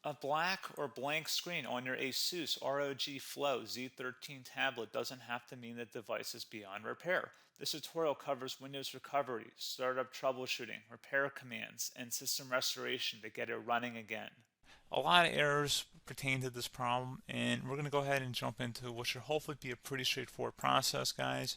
A black or blank screen on your ASUS ROG Flow Z13 tablet doesn't have to mean the device is beyond repair. This tutorial covers Windows recovery, startup troubleshooting, repair commands, and system restoration to get it running again. A lot of errors pertain to this problem, and we're going to go ahead and jump into what should hopefully be a pretty straightforward process, guys.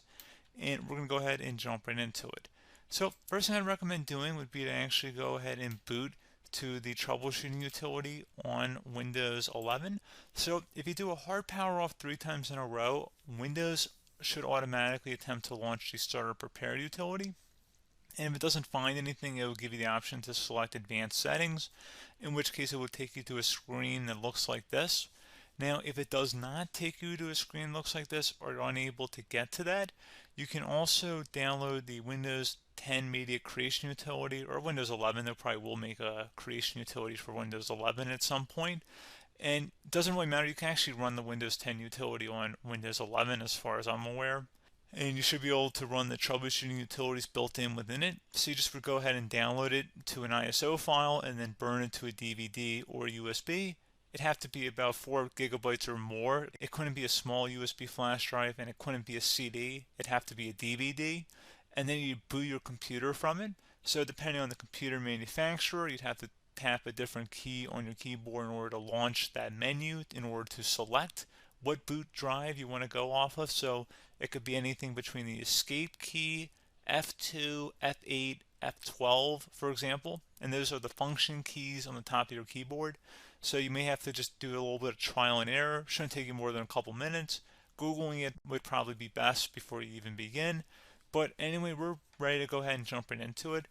And we're going to go ahead and jump right into it. So first thing I'd recommend doing would be to actually go ahead and boot to the troubleshooting utility on Windows 11. So if you do a hard power off 3 times in a row, Windows should automatically attempt to launch the startup repair utility. And if it doesn't find anything, it will give you the option to select advanced settings, in which case it will take you to a screen that looks like this. Now, if it does not take you to a screen that looks like this, or you're unable to get to that, you can also download the Windows 10 Media Creation Utility, or Windows 11. They probably will make a creation utility for Windows 11 at some point. And it doesn't really matter, you can actually run the Windows 10 utility on Windows 11 as far as I'm aware. And you should be able to run the troubleshooting utilities built in within it. So you just would go ahead and download it to an ISO file and then burn it to a DVD or USB. It'd have to be about 4 gigabytes or more. It couldn't be a small USB flash drive, and it couldn't be a CD. It'd have to be a DVD. And then you boot your computer from it. So depending on the computer manufacturer, you'd have to tap a different key on your keyboard in order to launch that menu, in order to select what boot drive you want to go off of. So it could be anything between the escape key, F2, F8, F12, for example. And those are the function keys on the top of your keyboard. So you may have to just do a little bit of trial and error. Shouldn't take you more than a couple minutes. Googling it would probably be best before you even begin. But anyway, we're ready to go ahead and jump right into it.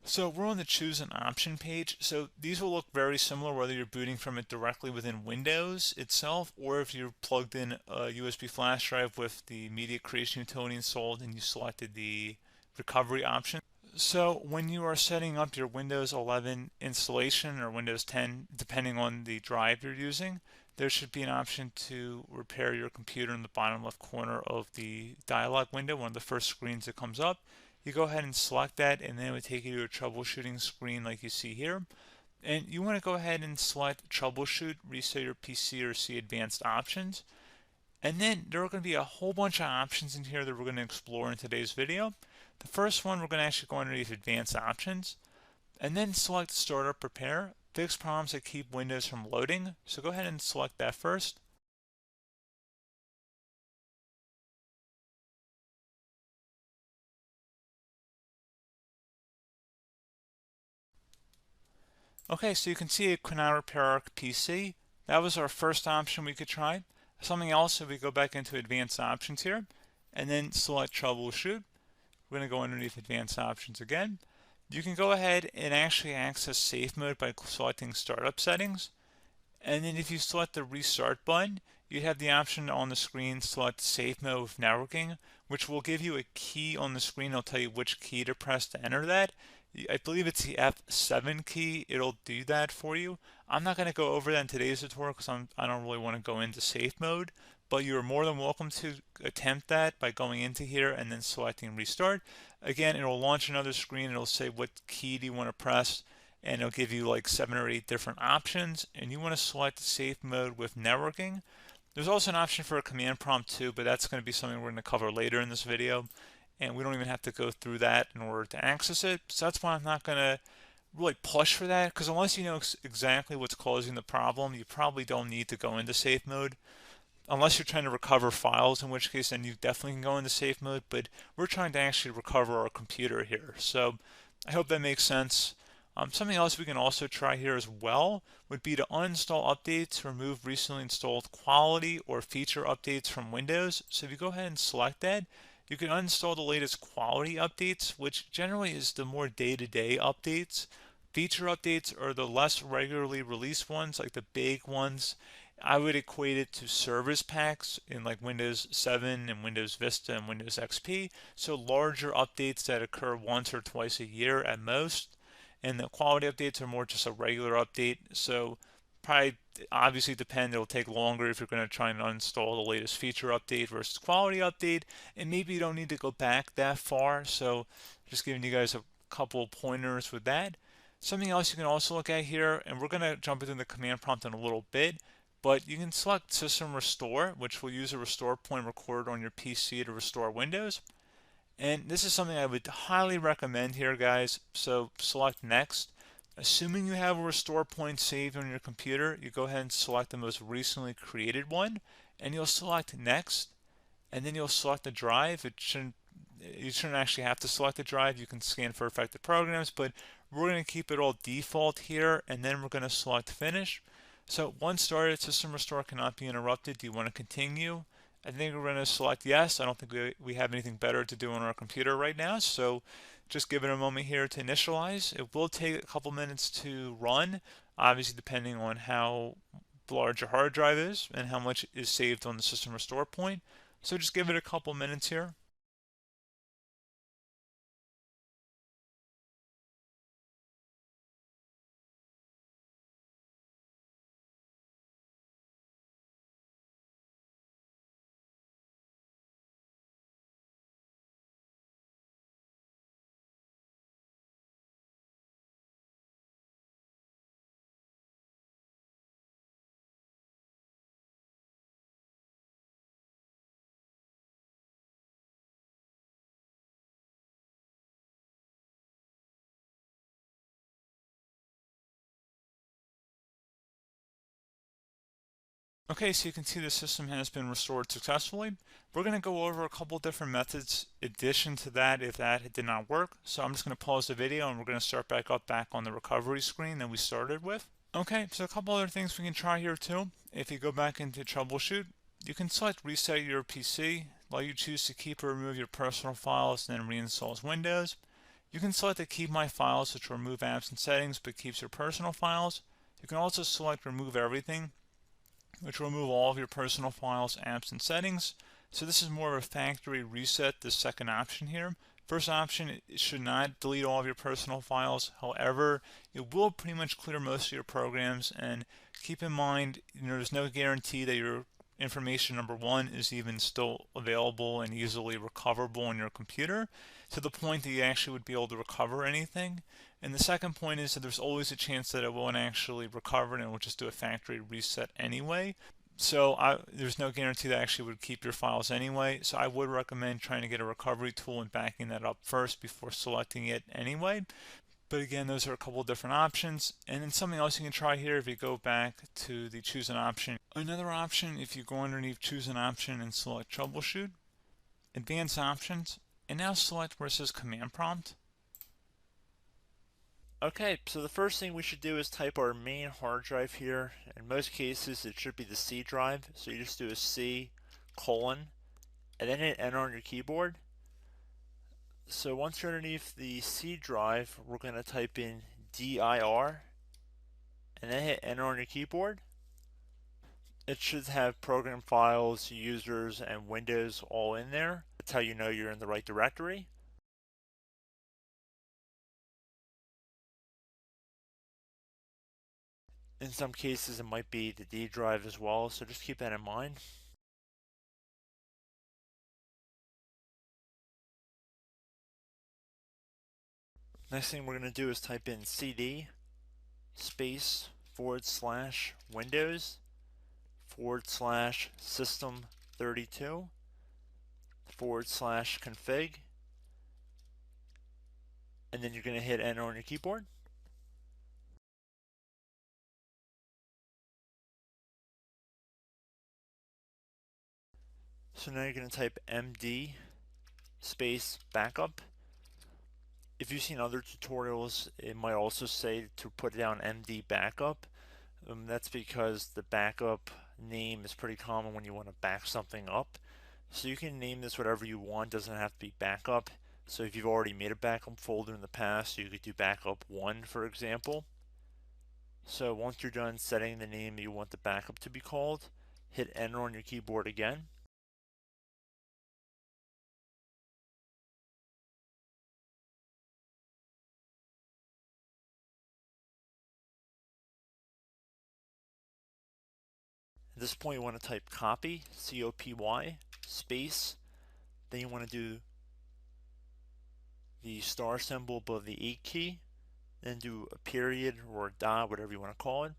So we're on the choose an option page. So these will look very similar whether you're booting from it directly within Windows itself, or if you're plugged in a USB flash drive with the media creation utility installed and you selected the recovery option. So when you are setting up your Windows 11 installation or Windows 10, depending on the drive you're using, there should be an option to repair your computer in the bottom left corner of the dialog window, one of the first screens that comes up. You go ahead and select that, and then it would take you to a troubleshooting screen like you see here. And you want to go ahead and select troubleshoot, reset your PC, or see advanced options. And then there are going to be a whole bunch of options in here that we're going to explore in today's video. The first one, we're going to actually go underneath advanced options and then select startup repair, fix problems that keep Windows from loading. So go ahead and select that first. Okay, so you can see it could not repair our PC. That was our first option we could try. Something else, if we go back into advanced options here and then select troubleshoot, we're going to go underneath advanced options again. You can go ahead and actually access safe mode by selecting startup settings. And then if you select the restart button, you have the option on the screen select safe mode with networking, which will give you a key on the screen. It'll tell you which key to press to enter that. I believe it's the F7 key. It'll do that for you. I'm not going to go over that in today's tutorial because I don't really want to go into safe mode, but you're more than welcome to attempt that by going into here and then selecting restart. Again, it'll launch another screen. It'll say what key do you want to press, and it'll give you like 7 or 8 different options, and you want to select safe mode with networking. There's also an option for a command prompt too, but that's going to be something we're going to cover later in this video, and we don't even have to go through that in order to access it. So that's why I'm not going to really push for that, because unless you know exactly what's causing the problem, you probably don't need to go into safe mode. Unless you're trying to recover files, in which case then you definitely can go into safe mode, but we're trying to actually recover our computer here. So I hope that makes sense. Something else we can also try here as well would be to uninstall updates, remove recently installed quality or feature updates from Windows. So if you go ahead and select that, you can uninstall the latest quality updates, which generally is the more day-to-day updates. Feature updates are the less regularly released ones, like the big ones. I would equate it to service packs in like Windows 7 and Windows Vista and Windows XP. So larger updates that occur once or twice a year at most. And the quality updates are more just a regular update. So probably obviously depend, it'll take longer if you're going to try and uninstall the latest feature update versus quality update. And maybe you don't need to go back that far. So just giving you guys a couple pointers with that. Something else you can also look at here, and we're going to jump into the command prompt in a little bit, but you can select System Restore, which will use a restore point recorded on your PC to restore Windows. And this is something I would highly recommend here, guys. So select Next. Assuming you have a restore point saved on your computer, you go ahead and select the most recently created one, and you'll select Next, and then you'll select the drive. You shouldn't actually have to select the drive. You can scan for affected programs, but we're going to keep it all default here, and then we're going to select Finish. So once started, system restore cannot be interrupted. Do you want to continue? I think we're going to select yes. I don't think we have anything better to do on our computer right now, so just give it a moment here to initialize. It will take a couple minutes to run, obviously depending on how large your hard drive is and how much is saved on the system restore point. So just give it a couple minutes here. Okay, so you can see the system has been restored successfully. We're going to go over a couple different methods in addition to that if that did not work. So I'm just going to pause the video and we're going to start back on the recovery screen that we started with. Okay, so a couple other things we can try here too. If you go back into troubleshoot, you can select reset your PC, while you choose to keep or remove your personal files and then reinstalls Windows. You can select to keep my files, which will remove apps and settings but keeps your personal files. You can also select remove everything, which will remove all of your personal files, apps, and settings. So this is more of a factory reset, the second option here. First option, it should not delete all of your personal files. However, it will pretty much clear most of your programs. And keep in mind, there's no guarantee that your information, number one, is even still available and easily recoverable on your computer to the point that you actually would be able to recover anything. And the second point is that there's always a chance that it won't actually recover and it will just do a factory reset anyway. So there's no guarantee that actually would keep your files anyway. So I would recommend trying to get a recovery tool and backing that up first before selecting it anyway. But again, those are a couple of different options. And then something else you can try here if you go back to the choose an option. Another option, if you go underneath choose an option and select troubleshoot, advanced options, and now select where it says command prompt. Okay, so the first thing we should do is type our main hard drive here. In most cases, it should be the C drive. So you just do a C colon and then hit enter on your keyboard. So once you're underneath the C drive, we're going to type in dir and then hit enter on your keyboard. It should have program files, users, and Windows all in there. That's how you know you're in the right directory. In some cases, it might be the D drive as well, so just keep that in mind. Next thing we're going to do is type in cd space / Windows / system 32 / config, and then you're going to hit enter on your keyboard. So now you're going to type md space backup. If you've seen other tutorials, it might also say to put down md backup. That's because the backup name is pretty common when you want to back something up. So you can name this whatever you want, doesn't have to be backup. So if you've already made a backup folder in the past, you could do backup 1, for example. So once you're done setting the name you want the backup to be called, hit enter on your keyboard again. At this point, you want to type copy, C-O-P-Y, space. Then you want to do the star symbol above the 8 key. then do a period or a dot, whatever you want to call it,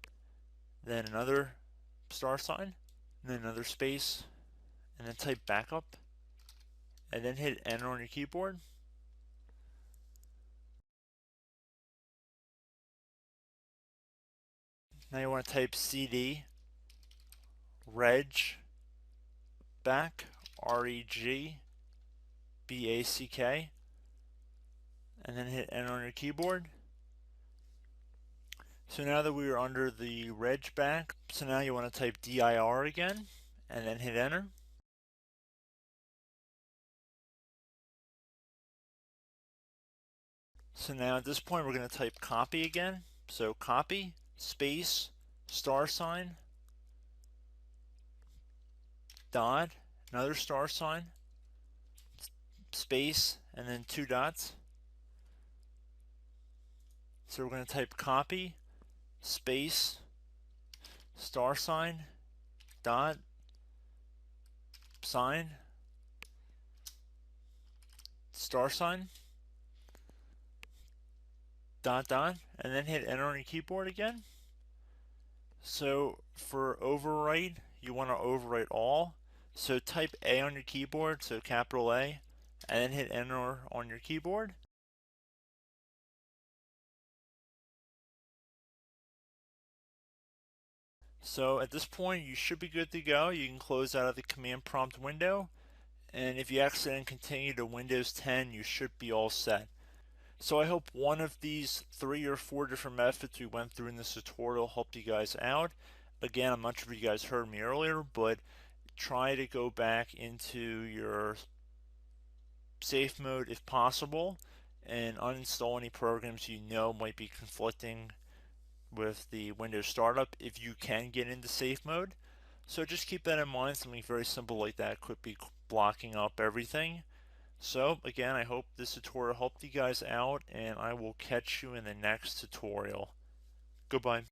then another star sign, and then another space, and then type backup, and then hit enter on your keyboard. Now you want to type CD reg back, REG BACK, and then hit enter on your keyboard. So now that we are under the reg back, so now you want to type DIR again, and then hit enter. So now at this point we're going to type copy again. So copy, space, star sign, dot, another star sign, space, and then 2 dots. So we're going to type copy, space, star sign, dot, sign, star sign, dot, dot, and then hit enter on your keyboard again. So for overwrite, you want to overwrite all. So type A on your keyboard, so capital A, and then hit enter on your keyboard. So at this point, you should be good to go. You can close out of the command prompt window, and if you accidentally continue to Windows 10, you should be all set. So I hope one of these 3 or 4 different methods we went through in this tutorial helped you guys out. Again, I'm not sure if you guys heard me earlier, but try to go back into your safe mode if possible and uninstall any programs you know might be conflicting with the Windows startup if you can get into safe mode. So just keep that in mind. Something very simple like that could be blocking up everything. So again, I hope this tutorial helped you guys out, and I will catch you in the next tutorial. Goodbye.